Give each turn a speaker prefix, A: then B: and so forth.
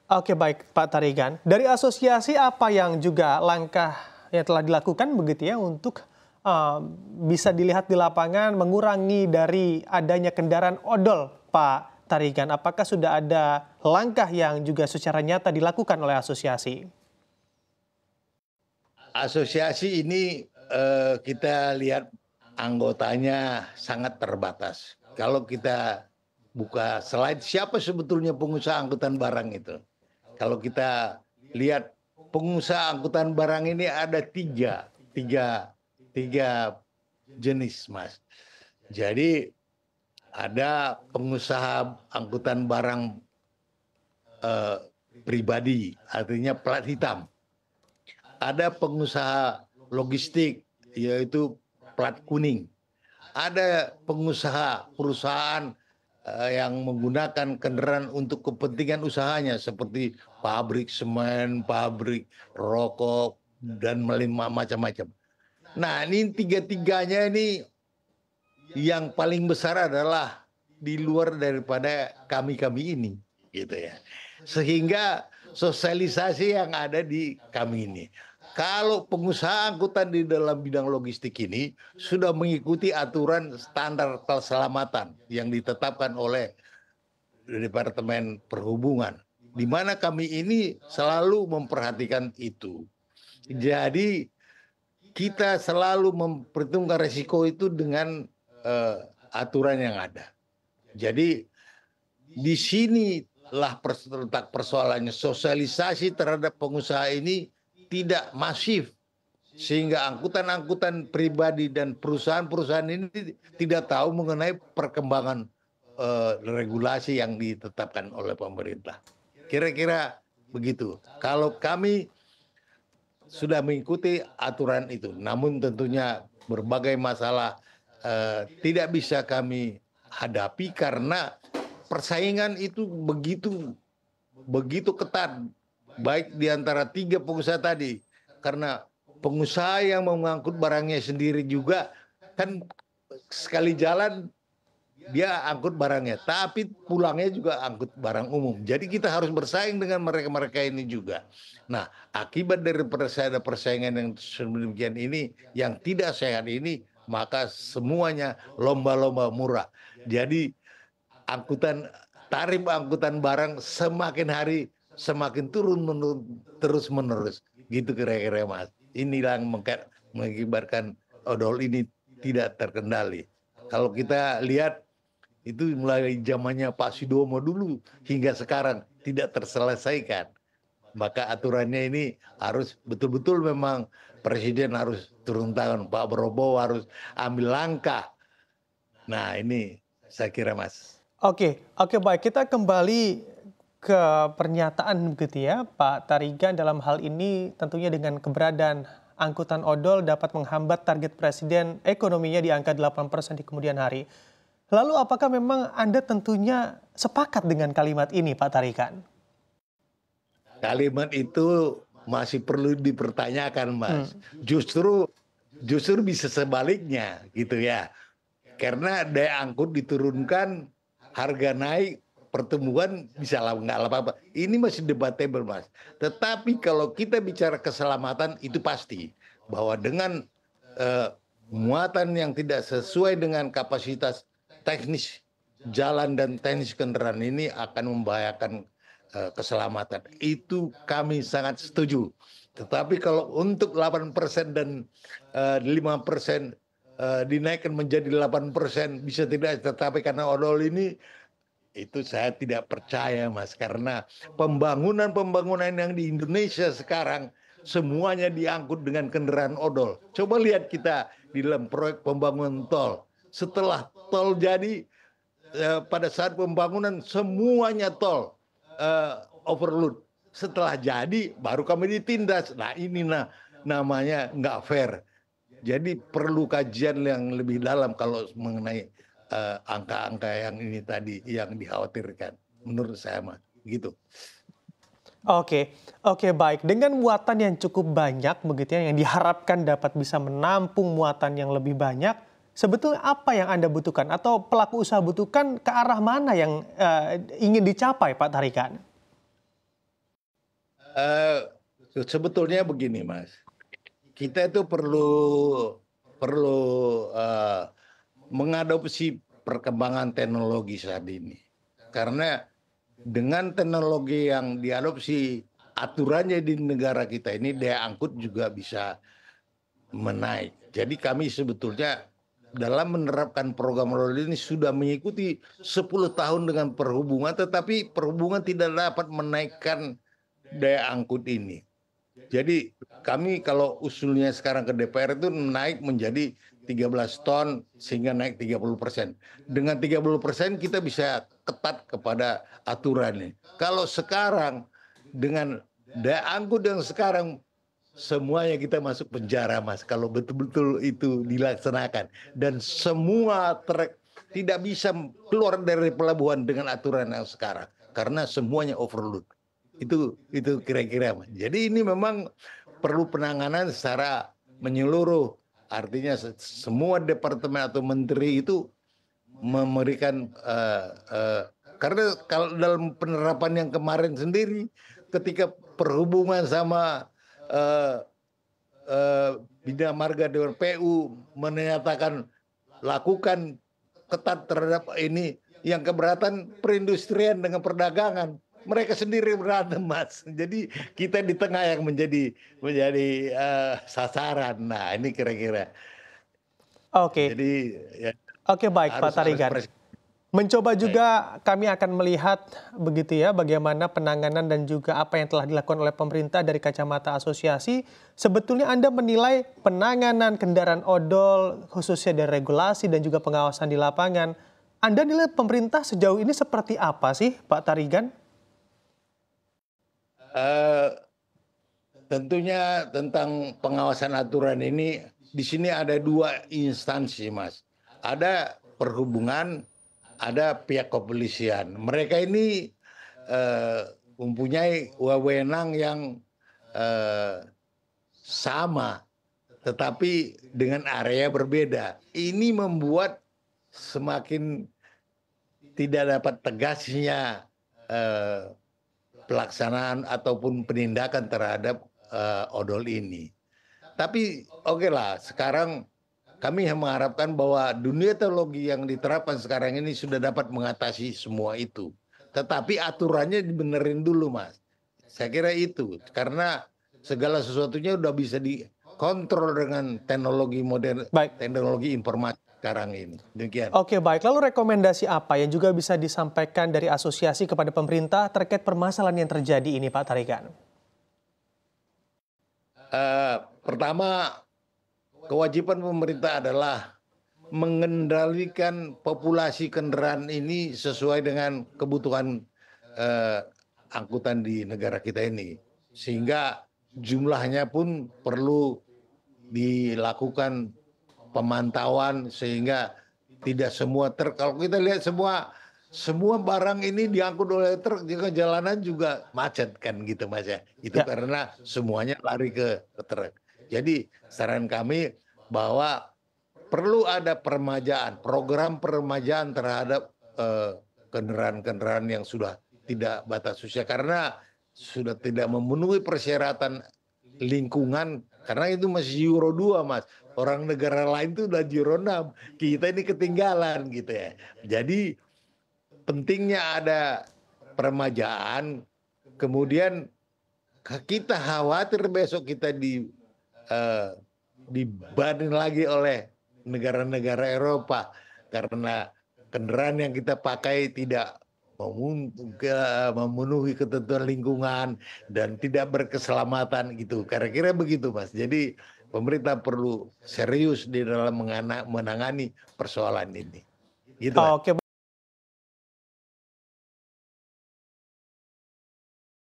A: Oke, baik Pak Tarigan. Dari asosiasi apa yang juga langkah yang telah dilakukan begitu ya untuk bisa dilihat di lapangan mengurangi dari adanya kendaraan odol, Pak Tarigan? Apakah sudah ada langkah yang juga secara nyata dilakukan oleh asosiasi?
B: Asosiasi ini kita lihat anggotanya sangat terbatas. Kalau kita buka slide siapa sebetulnya pengusaha angkutan barang itu. Kalau kita lihat pengusaha angkutan barang ini ada tiga jenis, Mas. Jadi ada pengusaha angkutan barang pribadi, artinya plat hitam. Ada pengusaha logistik, yaitu plat kuning. Ada pengusaha perusahaan yang menggunakan kendaraan untuk kepentingan usahanya seperti pabrik semen, pabrik rokok, dan macam-macam. Nah, ini tiga-tiganya ini yang paling besar adalah di luar daripada kami-kami ini, gitu ya. Sehingga sosialisasi yang ada di kami ini. Kalau pengusaha angkutan di dalam bidang logistik ini sudah mengikuti aturan standar keselamatan yang ditetapkan oleh Departemen Perhubungan, di mana kami ini selalu memperhatikan itu. Jadi kita selalu memperhitungkan resiko itu dengan aturan yang ada. Jadi di sinilah terletak persoalannya, sosialisasi terhadap pengusaha ini tidak masif, sehingga angkutan-angkutan pribadi dan perusahaan-perusahaan ini tidak tahu mengenai perkembangan regulasi yang ditetapkan oleh pemerintah. Kira-kira begitu. Kalau kami sudah mengikuti aturan itu, namun tentunya berbagai masalah tidak bisa kami hadapi karena persaingan itu begitu ketat, baik di antara tiga pengusaha tadi. Karena pengusaha yang mengangkut barangnya sendiri juga kan sekali jalan dia angkut barangnya, tapi pulangnya juga angkut barang umum. Jadi kita harus bersaing dengan mereka-mereka ini juga. Nah, akibat dari persaingan yang sedemikian ini, yang tidak sehat ini, maka semuanya lomba-lomba murah. Jadi tarif angkutan barang semakin hari semakin turun terus menerus, gitu kira-kira, Mas. Inilah yang mengakibatkan odol ini tidak terkendali. Kalau kita lihat itu mulai zamannya Pak Sidomo dulu hingga sekarang tidak terselesaikan. Maka aturannya ini harus betul-betul memang Presiden harus turun tangan, Pak Prabowo harus ambil langkah. Nah, ini saya kira, Mas.
A: Oke, baik. Kita kembali ke pernyataan begitu ya, Pak Tarigan, dalam hal ini tentunya dengan keberadaan angkutan odol dapat menghambat target Presiden ekonominya di angka 8% di kemudian hari. Lalu apakah memang Anda tentunya sepakat dengan kalimat ini, Pak Tarigan?
B: Kalimat itu masih perlu dipertanyakan, Mas. Justru bisa sebaliknya gitu ya. Karena daya angkut diturunkan, harga naik, pertumbuhan bisa nggak apa-apa. Ini masih debatable, Mas. Tetapi kalau kita bicara keselamatan, itu pasti bahwa dengan muatan yang tidak sesuai dengan kapasitas teknis jalan dan teknis kendaraan ini akan membahayakan keselamatan. Itu kami sangat setuju. Tetapi kalau untuk 8% dan 5% dinaikkan menjadi 8% bisa tidak, tetapi karena odol ini, itu saya tidak percaya, Mas. Karena pembangunan yang di Indonesia sekarang semuanya diangkut dengan kendaraan odol. Coba lihat kita di dalam proyek pembangunan tol. Setelah tol jadi, pada saat pembangunan semuanya tol overload. Setelah jadi baru kami ditindas. Nah, ini namanya nggak fair. Jadi perlu kajian yang lebih dalam kalau mengenai angka-angka yang ini tadi yang dikhawatirkan. Menurut saya, Mas, gitu.
A: Oke, baik. Dengan muatan yang cukup banyak begitu ya, yang diharapkan dapat bisa menampung muatan yang lebih banyak, sebetulnya apa yang Anda butuhkan atau pelaku usaha butuhkan, ke arah mana yang ingin dicapai, Pak Tarigan?
B: Eee, sebetulnya begini, Mas, kita itu perlu perlu, eee, mengadopsi perkembangan teknologi saat ini. Karena dengan teknologi yang diadopsi, aturannya di negara kita ini daya angkut juga bisa menaik. Jadi kami sebetulnya dalam menerapkan program Roda ini sudah mengikuti 10 tahun dengan perhubungan, tetapi perhubungan tidak dapat menaikkan daya angkut ini. Jadi kami kalau usulnya sekarang ke DPR itu naik menjadi 13 ton sehingga naik 30%. Dengan 30% kita bisa ketat kepada aturannya. Kalau sekarang dengan daya angkut yang sekarang semuanya kita masuk penjara, Mas, kalau betul-betul itu dilaksanakan dan semua trek tidak bisa keluar dari pelabuhan dengan aturan yang sekarang karena semuanya overload. Itu kira-kira, Mas. Jadi ini memang perlu penanganan secara menyeluruh. Artinya semua departemen atau menteri itu memberikan, karena kalau dalam penerapan yang kemarin sendiri, ketika perhubungan sama, eee eee, Bina Marga Dewan PU menyatakan lakukan ketat terhadap ini, yang keberatan perindustrian dengan perdagangan. Mereka sendiri berantem, Mas. Jadi kita di tengah yang menjadi sasaran. Nah, ini kira-kira.
A: Oke,
B: Jadi ya
A: oke baik Pak
B: harus harus
A: Tarigan. Mencoba
B: baik.
A: juga kami akan melihat begitu ya bagaimana penanganan dan juga apa yang telah dilakukan oleh pemerintah dari kacamata asosiasi. Sebetulnya Anda menilai penanganan kendaraan odol khususnya dari regulasi dan juga pengawasan di lapangan. Anda nilai pemerintah sejauh ini seperti apa sih Pak Tarigan?
B: Eee, tentunya tentang pengawasan aturan ini, di sini ada 2 instansi, Mas. Ada perhubungan, ada pihak kepolisian. Mereka ini, eee, mempunyai wewenang yang, eee, sama, tetapi dengan area berbeda. Ini membuat semakin tidak dapat tegasnya, eee, pelaksanaan ataupun penindakan terhadap, odol ini. Tapi okelah sekarang kami mengharapkan bahwa dunia teknologi yang diterapkan sekarang ini sudah dapat mengatasi semua itu. Tetapi aturannya dibenerin dulu, Mas. Saya kira itu, karena segala sesuatunya udah bisa dikontrol dengan teknologi modern,
A: Baik.
B: teknologi informasi sekarang ini. Demikian.
A: Oke, baik. Lalu rekomendasi apa yang juga bisa disampaikan dari asosiasi kepada pemerintah terkait permasalahan yang terjadi ini, Pak Tarigan?
B: Pertama, kewajiban pemerintah adalah mengendalikan populasi kendaraan ini sesuai dengan kebutuhan, eee, angkutan di negara kita ini. Sehingga jumlahnya pun perlu dilakukan pemantauan sehingga tidak semua truk, kalau kita lihat semua semua barang ini diangkut oleh truk, juga jalanan juga macet kan gitu, Mas, ya. Itu
A: Ya.
B: karena semuanya lari ke truk. Jadi saran kami bahwa perlu ada peremajaan, program peremajaan terhadap, kendaraan-kendaraan yang sudah tidak batas usia, karena sudah tidak memenuhi persyaratan lingkungan, karena itu masih Euro 2, Mas. Orang negara lain tuh udah Euro 6, kita ini ketinggalan gitu ya. Jadi pentingnya ada peremajaan, kemudian kita khawatir besok kita eee, dibanding lagi oleh negara-negara Eropa karena kendaraan yang kita pakai tidak memenuhi ketentuan lingkungan dan tidak berkeselamatan gitu, kira-kira begitu, Mas. Jadi pemerintah perlu serius di dalam menangani persoalan ini, gitu, Mas.
A: Oke.